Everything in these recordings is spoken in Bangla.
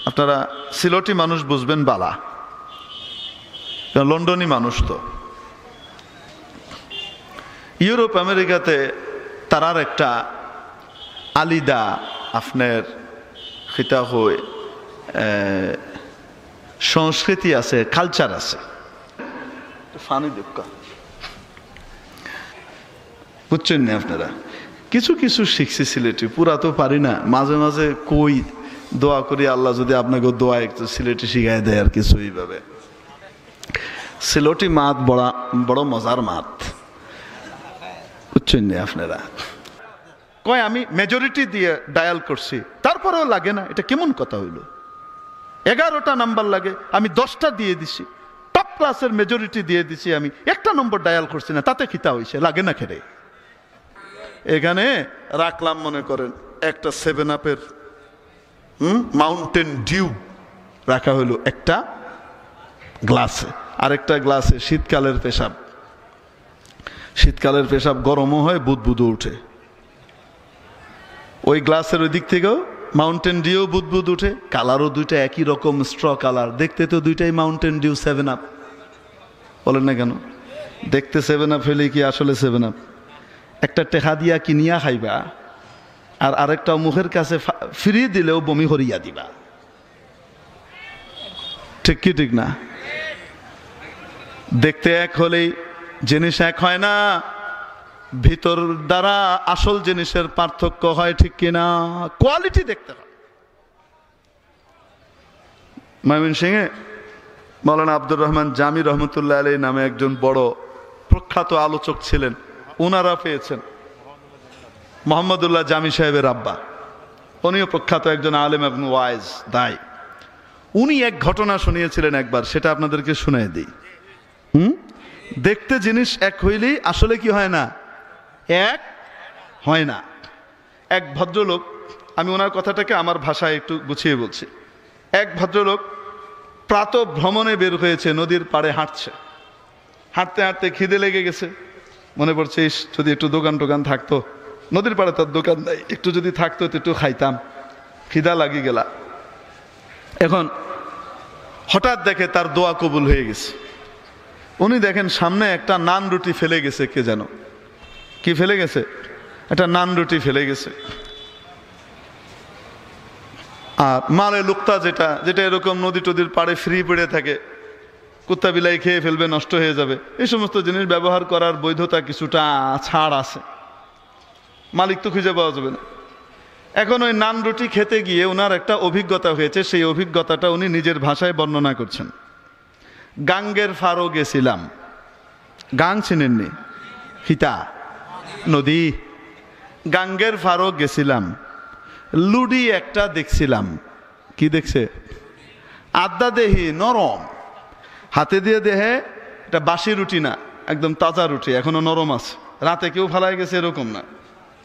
আপনারা সিলেটি মানুষ বুঝবেন বালা, লন্ডনী মানুষ তো। ইউরোপ আমেরিকাতে তারার একটা আলিদা আপনার খিতা হয়ে সংস্কৃতি আছে, কালচার আছে। বুঝছেন না আপনারা? কিছু কিছু শিখছি সিলেটি, পুরা তো পারি না। মাঝে মাঝে কই দোয়া করি আল্লাহ যদি আপনাকে দোয়া একটু সিলেটি শিখাই দেয় আর কিছু। এইভাবে সিলেটি মাত বড় মজার মাত, বুঝছেন না আপনারা? কয় আমি মেজরিটি দিয়ে ডায়াল করছি, তারপরেও লাগে না। এটা কেমন কথা হইল? 11টা নাম্বার লাগে, আমি 10টা দিয়ে দিছি, টপ ক্লাসের মেজরিটি দিয়ে দিছি, আমি একটা নম্বর ডায়াল করছি না, তাতে খিতা হয়েছে, লাগে না খেরে। এখানে রাখলাম মনে করেন একটা 7 আপের মাউন্টেন ডিউ রাখা হইলো একটা গ্লাসে, আরেকটা গ্লাসে শীতকালের পেশাব। শীতকালের পেশাব গরমও হয়, বুদবুদও উঠে। ওই গ্লাসের ওই দিক থেকেও মাউন্টেন ডিউ বুদবুদ উঠে। কালারও দুইটা একই রকম, স্ট্র কালার। দেখতে তো দুইটাই মাউন্টেন ডিউ 7 আপ, বলেন না কেন? দেখতে 7 আপ হইলে কি আসলে 7 আপ? একটা টেকা দিয়া কিনিয়া খাইবা, আর আরেকটা মুখের কাছে ফ্রি দিলেও বমি করিয়া দিবা। ঠিক কি ঠিক না? দেখতে এক হলেই জিনিস এক হয় না, ভিতর দ্বারা আসল জিনিসের পার্থক্য হয়, ঠিক কিনা? কোয়ালিটি দেখতে হয়। ময়মনসিংহে মাওলানা আব্দুর রহমান জামি রহমতুল্লাহ আলাইহি নামে একজন বড় প্রখ্যাত আলোচক ছিলেন, ওনারা পেয়েছেন। মোহাম্মদুল্লাহ জামি সাহেবের আব্বা, উনিও প্রখ্যাত একজন আলেম এবং ওয়াইজ দাই। উনি এক ঘটনা শুনিয়েছিলেন একবার, সেটা আপনাদেরকে শুনাই দিই। দেখতে জিনিস এক হইলেই আসলে কি হয় না? এক হয় না। এক ভদ্রলোক, আমি ওনার কথাটাকে আমার ভাষায় একটু গুছিয়ে বলছি। এক ভদ্রলোক প্রাতঃ ভ্রমণে বের হয়েছে, নদীর পাড়ে হাঁটছে। হাঁটতে হাঁটতে খিদে লেগে গেছে, মনে পড়ছে যদি একটু দোকান টোকান থাকতো। নদীর পাড়ে তার দোকান নাই, একটু যদি থাকতো তো একটু খাইতাম, খিদা লাগি গেলা। এখন হঠাৎ দেখে তার দোয়া কবুল হয়ে গেছে। উনি দেখেন সামনে একটা নান রুটি ফেলে গেছে, কে যেন কি ফেলে গেছে, একটা নান রুটি ফেলে গেছে। আর মালে লুকতা যেটা যেটা এরকম নদী টদির পাড়ে ফ্রি পড়ে থাকে, কুত্তা বিলাই খেয়ে ফেলবে, নষ্ট হয়ে যাবে, এই সমস্ত জিনিস ব্যবহার করার বৈধতা কিছুটা ছাড় আছে, মালিক তো খুঁজে পাওয়া যাবে না। এখন ওই নান রুটি খেতে গিয়ে ওনার একটা অভিজ্ঞতা হয়েছে, সেই অভিজ্ঞতাটা উনি নিজের ভাষায় বর্ণনা করছেন। গাঙ্গের ফারো গেছিলাম। গাং চিনেননি? হিতা নদী। গাঙ্গের ফারো গেছিলাম, লুডি একটা দেখছিলাম। কি দেখছে? আদা দেহি নরম, হাতে দিয়ে দেহে এটা বাসি রুটি না, একদম তাজা রুটি, এখনো নরম আছে। রাতে কেউ ফালাই গেছে এরকম না,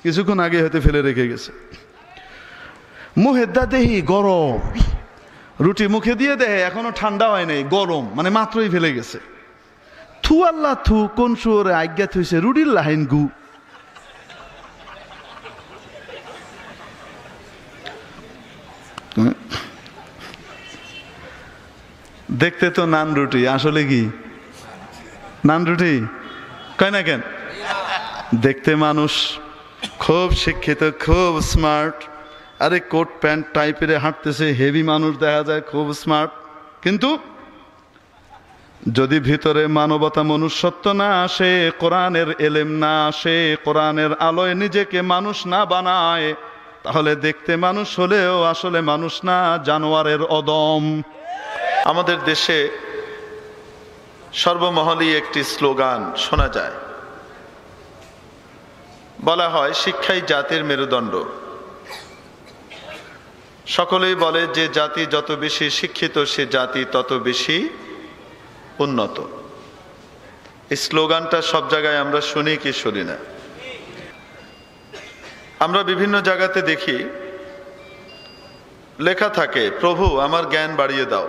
কিছুক্ষণ আগে হয়তো ফেলে রেখে গেছে। মুহেদ্দা দেহি গরম, রুটি মুখে দিয়ে দেহে এখনো ঠান্ডা হয় নাই, গরম, মানে মাত্রই ফেলে গেছে। থু আল্লাহ থু, কোন সুরে আজ্ঞা থুইছে রুটির লাহিন গু। দেখতে তো নান রুটি, আসলে কি নান রুটি? কয় না কেন? দেখতে মানুষ খুব শিক্ষিত, খুব স্মার্ট, আরে কোট প্যান্ট টাইপের হাঁটতেছে, হেভি মানুষ দেখা যায়, খুব স্মার্ট। কিন্তু যদি ভিতরে মানবতা, মনুষ্যত্ব না আসে, কোরআনের এলেম না আসে, কোরআনের আলোয় নিজেকে মানুষ না বানায়, তাহলে দেখতে মানুষ হলেও আসলে মানুষ না, জানোয়ারের অদম। আমাদের দেশে সর্বমহলেই একটি স্লোগান শোনা যায়, বলা হয় শিক্ষাই জাতির মেরুদণ্ড। সকলেই বলে যে জাতি যত বেশি শিক্ষিত সে জাতি তত বেশি উন্নত। এই স্লোগানটা সব জায়গায় আমরা শুনি কি শুনি না? আমরা বিভিন্ন জায়গাতে দেখি লেখা থাকে, প্রভু আমার জ্ঞান বাড়িয়ে দাও।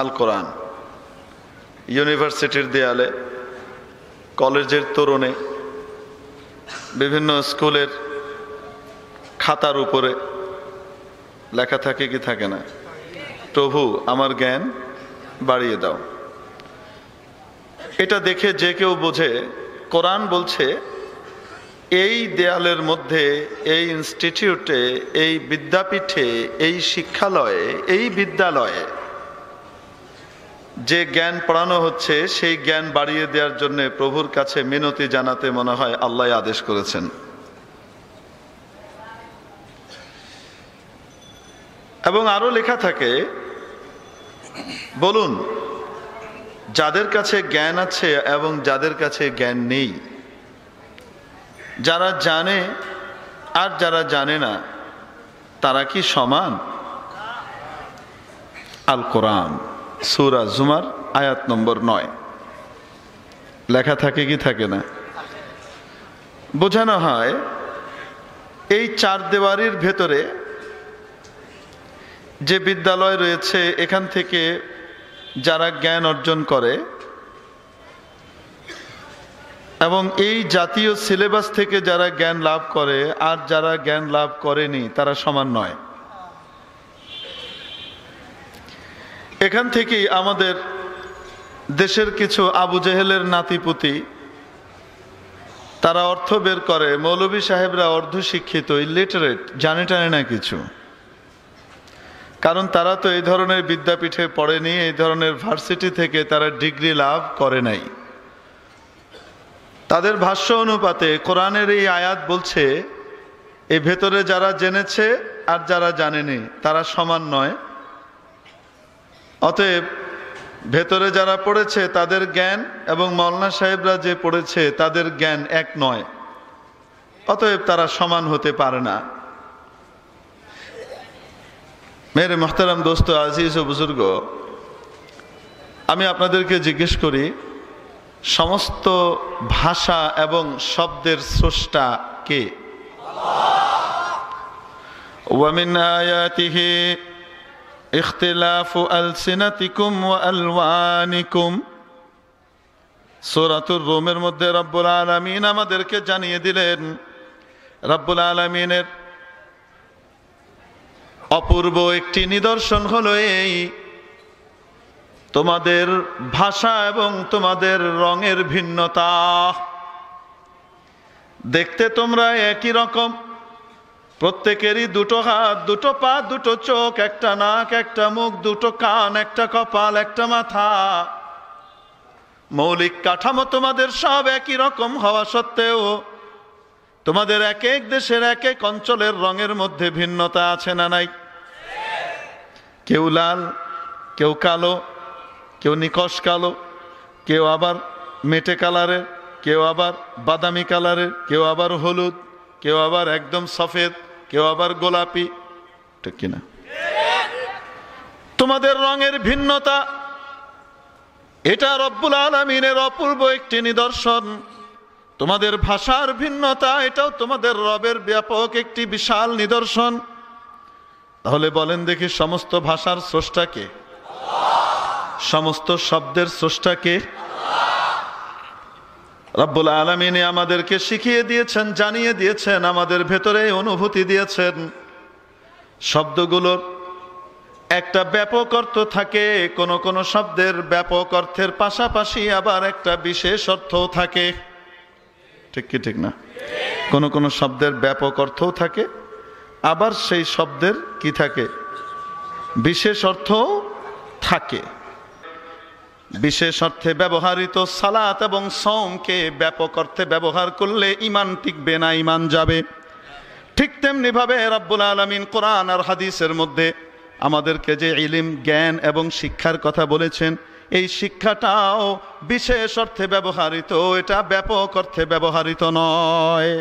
আল কোরআন। ইউনিভার্সিটির দেয়ালে, কলেজের তোরণে, বিভিন্ন স্কুলের খাতার উপরে লেখা থাকে কি থাকে না? প্রভু আমার জ্ঞান বাড়িয়ে দাও। এটা দেখে যে কেউ বোঝে কোরআন বলছে এই দেয়ালের মধ্যে, এই ইনস্টিটিউটে, এই বিদ্যাপীঠে, এই শিক্ষালয়ে, এই বিদ্যালয়ে যে জ্ঞান পড়ানো হচ্ছে সেই জ্ঞান বাড়িয়ে দেওয়ার জন্য প্রভুর কাছে মিনতি জানাতে মনে হয় আল্লাহ আদেশ করেছেন। এবং আরো লেখা থাকে, বলুন যাদের কাছে জ্ঞান আছে এবং যাদের কাছে জ্ঞান নেই, যারা জানে আর যারা জানে না, তারা কি সমান? আল কোরআন সূরা জুমার আয়াত নম্বর 9 লেখা থাকে কি থাকে না? বোঝানো হয় এই চার দেওয়ারির ভেতরে যে বিদ্যালয় রয়েছে এখান থেকে যারা জ্ঞান অর্জন করে এবং এই জাতীয় সিলেবাস থেকে যারা জ্ঞান লাভ করে আর যারা জ্ঞান লাভ করেনি তারা সমান নয়। এখান থেকেই আমাদের দেশের কিছু আবু জেহেলের নাতিপুতি তারা অর্থ বের করে মৌলভী সাহেবরা অর্ধশিক্ষিত, ইলিটারেট, জানে টানে না কিছু। কারণ তারা তো এই ধরনের বিদ্যাপীঠে পড়েনি, এই ধরনের ভার্সিটি থেকে তারা ডিগ্রি লাভ করে নাই। তাদের ভাষ্য অনুপাতে কোরআনের এই আয়াত বলছে এই ভেতরে যারা জেনেছে আর যারা জানেনি তারা সমান নয়। অতএব ভেতরে যারা পড়েছে তাদের জ্ঞান এবং মাওলানা সাহেবরা যে পড়েছে তাদের জ্ঞান এক নয়, অতএব তারা সমান হতে পারে না। মেরে মোহতারাম দোস্ত, আজিজ ও বুজুর্গ, আমি আপনাদেরকে জিজ্ঞেস করি, সমস্ত ভাষা এবং শব্দের স্রষ্টা কে? ওয়া মিন আয়াতিহি ইখতিলাফু আলসিনাতিকুম ওয়া আলওয়ানিকুম। সূরাতুর রুমের মধ্যে রব্বুল আলামিন আমাদেরকে জানিয়ে দিলেন, রব্বুল আলামিনের অপূর্ব একটি নিদর্শন হলো এই, তোমাদের ভাষা এবং তোমাদের রঙের ভিন্নতা। দেখতে তোমরা একই রকম, প্রত্যেকেরই দুটো হাত, দুটো পা, দুটো চোখ, একটা নাক, একটা মুখ, দুটো কান, একটা কপাল, একটা মাথা। মৌলিক কাঠামো তোমাদের সব একই রকম হওয়া সত্ত্বেও তোমাদের এক এক দেশের এক এক অঞ্চলের রঙের মধ্যে ভিন্নতা আছে না নাই? কেউ লাল, কেউ কালো, কেউ নিকশ কালো, কেউ আবার মেটে কালারের, কেউ আবার বাদামি কালারের, কেউ আবার হলুদ, কেউ আবার একদম সফেদ, কেউ আবার গোলাপি। ঠিক কিনা? তোমাদের রঙের ভিন্নতা, এটা রব্বুল আলামিনের অপূর্ব একটি নিদর্শন। তোমাদের ভাষার ভিন্নতা, এটাও তোমাদের রবের ব্যাপক একটি বিশাল নিদর্শন। তাহলে বলেন দেখি, সমস্ত ভাষার স্রষ্টা কে? সমস্ত শব্দের স্রষ্টা কে? রব্বুল আলামিন আমাদেরকে শিখিয়ে দিয়েছেন, জানিয়ে দিয়েছেন, আমাদের ভেতরে অনুভূতি দিয়েছেন। শব্দগুলোর একটা ব্যাপক অর্থ থাকে, কোন কোন শব্দের ব্যাপক অর্থের পাশাপাশি আবার একটা বিশেষ অর্থও থাকে। ঠিক কি ঠিক না? কোন কোন শব্দের ব্যাপক অর্থও থাকে, আবার সেই শব্দের কি থাকে? বিশেষ অর্থও থাকে। বিশেষ অর্থে ব্যবহৃত সালাত এবং সওমকে ব্যাপক অর্থে ব্যবহার করলে ঈমান টিকবে না, ঈমান যাবে। ঠিক তেমনি ভাবে রব্বুল আলামিন কোরআন আর হাদিসের মধ্যে আমাদেরকে যে ইলম, জ্ঞান এবং শিক্ষার কথা বলেছেন, এই শিক্ষাটাও বিশেষ অর্থে ব্যবহৃত, এটা ব্যাপক অর্থে ব্যবহৃত নয়।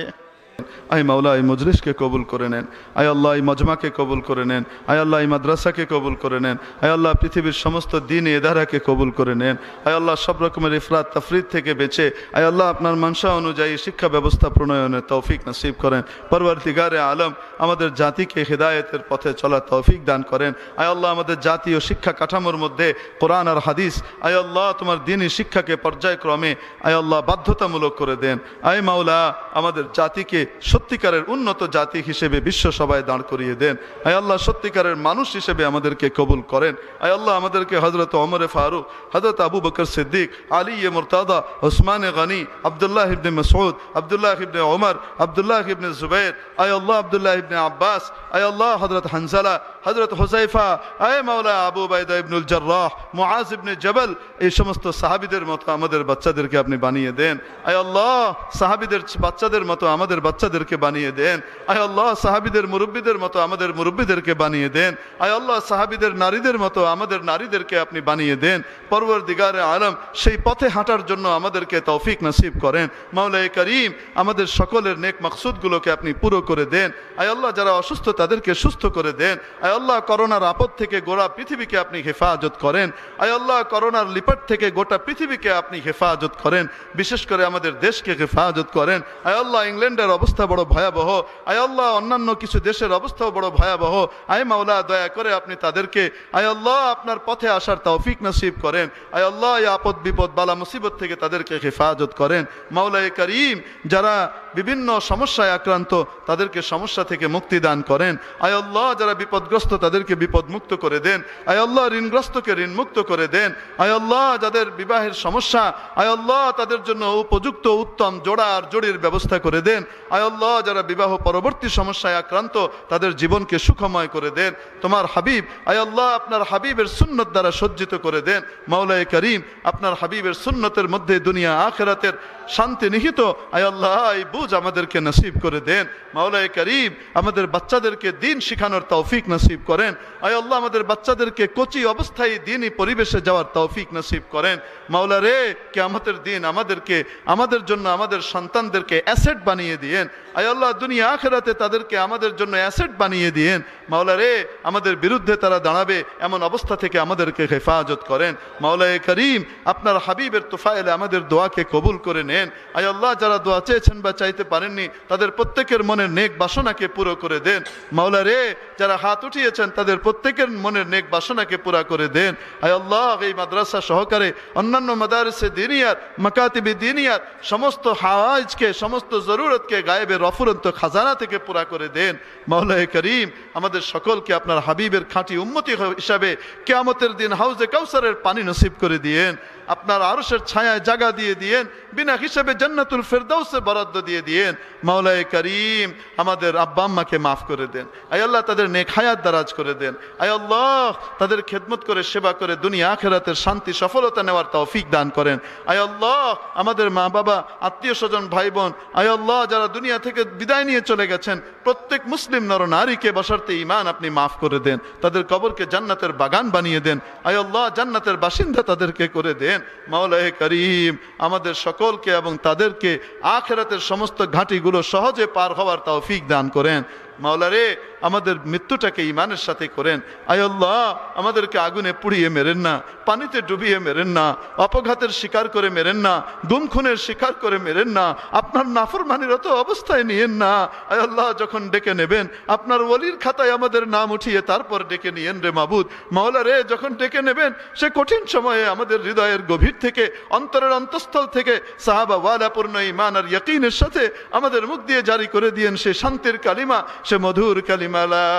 আয় মাওলা, এই মজলিসকে কবুল করে নেন। আয় আল্লাহ, এই মজমাকে কবুল করে নেন। আয় আল্লাহ, এই মাদ্রাসাকে কবুল করে নেন। আয় আল্লাহ, পৃথিবীর সমস্ত দ্বীন ইদারাকে কবুল করে নেন। আয় আল্লাহ, সব রকমের ইফরাত তাফরিদ থেকে বেঁচে আয় আল্লাহ আপনার মানসা অনুযায়ী শিক্ষা ব্যবস্থা প্রণয়নের তৌফিক নসিব করেন। পরওয়ারদিগারে আলম আমাদের জাতিকে হিদায়েতের পথে চলার তৌফিক দান করেন। আয় আল্লাহ, আমাদের জাতীয় শিক্ষা কাঠামোর মধ্যে কোরআন আর হাদিস, আয় আল্লাহ তোমার দ্বীনি শিক্ষাকে পর্যায়ক্রমে আয় আল্লাহ বাধ্যতামূলক করে দেন। আয় মাওলা, আমাদের জাতিকে সত্যিকারের উন্নত জাতি হিসেবে বিশ্ব সভায় দাঁড় করিয়ে দেন। আয় আল্লাহ সত্যিকারের মানুষ হিসেবে আমাদেরকে কবুল করেন। আয় আল্লাহ আমাদেরকে হযরত ওমর ফারুক, হযরত আবু বকর সিদ্দিক, আলী মুরতাদা, ওসমান গনি, আব্দুল্লাহ ইবনে মাসউদ, আব্দুল্লাহ ইবনে ওমর, আব্দুল্লাহ ইবনে জুবাইর, আয় আল্লাহ আব্দুল্লাহ ইবনে আব্বাস, আয় আল্লাহ হযরত হানজালা, হযরত হুযায়ফা, আয় মাওলা আবু উবাইদা ইবনুল জাররাহ, মুআজ ইবনে জবল, এই সমস্ত সাহাবীদের মতো আমাদের বাচ্চাদেরকে আপনি বানিয়ে দেন। আয় আল্লাহ সাহাবীদের বাচ্চাদের মতো আমাদের বাচ্চাদেরকে বানিয়ে দেন। আয় আল্লাহ সাহাবীদের মুরব্বীদের মতো আমাদের মুরব্বীদেরকে বানিয়ে দেন। আয় আল্লাহ সাহাবীদের নারীদের মতো আমাদের নারীদেরকে আপনি বানিয়ে দেন। পরওয়ারদিগারে আলম সেই পথে হাঁটার জন্য আমাদেরকে তৌফিক নসিব করেন। মাওলায়ে করিম আমাদের সকলের নেক মাকসুদগুলোকে আপনি পুরো করে দেন। আয় আল্লাহ যারা অসুস্থ তাদেরকে সুস্থ করে দেন। আয় আল্লাহ করোনার আপদ থেকে গোটা পৃথিবীকে আপনি হেফাজত করেন। আয় আল্লাহ করোনার লিপাট থেকে গোটা পৃথিবীকে আপনি হেফাজত করেন। বিশেষ করে আমাদের দেশকে হেফাজত করেন। আয় আল্লাহ ইংল্যান্ডের অবস্থা বড় ভয়াবহ। আয় আল্লাহ অন্যান্য কিছু দেশের অবস্থাও বড় ভয়াবহ। আয় মাওলা দয়া করে আপনি তাদেরকে আয় আল্লাহ আপনার পথে আসার তৌফিক নসিব করেন। আয় আল্লাহ এই আপদ বিপদ বালা মুসিবত থেকে তাদেরকে হেফাজত করেন। মাওলায়ে করিম যারা বিভিন্ন সমস্যায় আক্রান্ত তাদেরকে সমস্যা থেকে মুক্তি দান করেন। আয় আল্লাহ যারা বিপদগ্রস্ত তাদেরকে বিপদ মুক্ত করে দেন। আয় আল্লাহ ঋণগ্রস্তকে ঋণ মুক্ত করে দেন। আয় আল্লাহ যাদের বিবাহের সমস্যা আয় আল্লাহ তাদের জন্য উপযুক্ত উত্তম জোড়া আর জোড়ির ব্যবস্থা করে দেন। আয় আল্লাহ যারা বিবাহ পরবর্তী সমস্যায় আক্রান্ত তাদের জীবনকে সুখময় করে দেন। তোমার হাবিব আয় আল্লাহ আপনার হাবিবের সুন্নত দ্বারা সজ্জিত করে দেন। মাওলায়ে করিম আপনার হাবিবের সুন্নতের মধ্যে দুনিয়া আখিরাতের শান্তি নিহিত আয় আল্লাহ এই বুঝ আমাদেরকে নসিব করে দেন। মাওলায়ে করিম আমাদের বাচ্চাদেরকে দ্বীন শিখানোর তৌফিক নসিব করেন। আয় আল্লাহ আমাদের বাচ্চাদেরকে কোচি অবস্থায় দ্বীনি পরিবেশে যাওয়ার তৌফিক নসিব করেন। মাওলা রে কিয়ামতের দিন আমাদেরকে আমাদের জন্য আমাদের সন্তানদেরকে অ্যাসেট বানিয়ে দিয়েন। আয় আল্লাহ দুনিয়া আখিরাতে তাদেরকে আমাদের জন্য অ্যাসেট বানিয়ে দিয়েন। মাওলা রে আমাদের বিরুদ্ধে তারা দাঁড়াবে এমন অবস্থা থেকে আমাদেরকে হেফাজত করেন। মাওলায়ে করিম আপনার হাবিবের তোফায়েলে আমাদের দোয়াকে কবুল করে নেন। আয় আল্লাহ যারা দোয়া চেয়েছেন বা চাইতে পারেননি তাদের প্রত্যেকের মনের নেক বাসনাকে পুরো করে দেন। মাওলা রে যারা হাত উঠিয়েছেন তাদের প্রত্যেকের মনের নেক বাসনাকে পুরা করে দেন। আয় আল্লাহ এই মাদ্রাসা সহকারে অন্যান্য মাদারিসে দিনিয়াত মাকাতিবে দিনিয়াত সমস্ত হাওয়াইজকে সমস্ত জরুরতকে গায়েবের অফুরন্ত খাজানা থেকে পুরা করে দেন। মাওলায়ে করিম আমাদের সকলকে আপনার হাবিবের খাঁটি উম্মতি হিসাবে কিয়ামতের দিন হাউজে কাউসারের পানি নসিব করে দিয়েন। আপনার আরশের ছায়ায় জায়গা দিয়ে দিয়েন। বিনা হিসেবে জান্নাতুল ফেরদাউসে বরাদ্দ দিয়ে দিয়েন। মাওলায়ে করিম আমাদের আব্বা আম্মাকে মাফ করে দেন। আয় আল্লাহ তাদের নেক হায়াত দারাজ করে দেন। আয় আল্লাহ তাদের খেদমত করে সেবা করে দুনিয়া আখিরাতের শান্তি সফলতা নেওয়ার তৌফিক দান করেন। আয় আল্লাহ আমাদের মা বাবা আত্মীয় স্বজন ভাই বোন আয় আল্লাহ যারা দুনিয়া থেকে বিদায় নিয়ে চলে গেছেন প্রত্যেক মুসলিম নর নারীকে বশর্তে ঈমান আপনি মাফ করে দেন। তাদের কবরকে জান্নাতের বাগান বানিয়ে দেন। আয় আল্লাহ জান্নাতের বাসিন্দা তাদেরকে করে দেন। মাওলায়ে করিম আমাদের সকলকে এবং তাদেরকে আখিরাতের সমস্ত ঘাটিগুলো সহজে পার হওয়ার তৌফিক দান করেন। মাওলা রে আমাদের মৃত্যুটাকে ঈমানের সাথে করেন। আয় আল্লাহ আমাদেরকে আগুনে পুড়িয়ে মেরেন না, পানিতে ডুবিয়ে মেরেন না, অপঘাতের শিকার করে মেরেন না, গুম খুনের শিকার করে মেরেন না, আপনার নাফরমানিরত অবস্থায় নিয়েন না। আয় আল্লাহ যখন ডেকে নেবেন আপনার ওলির খাতায় আমাদের নাম উঠিয়ে তারপর ডেকে নিয়েন রে মাবুদ। মাওলা রে যখন ডেকে নেবেন সে কঠিন সময়ে আমাদের হৃদয়ের গভীর থেকে অন্তরের অন্তঃস্থল থেকে সাহাবা ওয়ালা পূর্ণ ঈমান আর ইয়াকিনের সাথে আমাদের মুখ দিয়ে জারি করে দিয়েন সে শান্তির কালিমা, সে মধুর কালিমা লা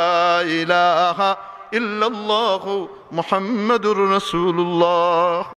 ইলাহা ইল্লাল্লাহু মুহাম্মাদুর রাসূলুল্লাহ।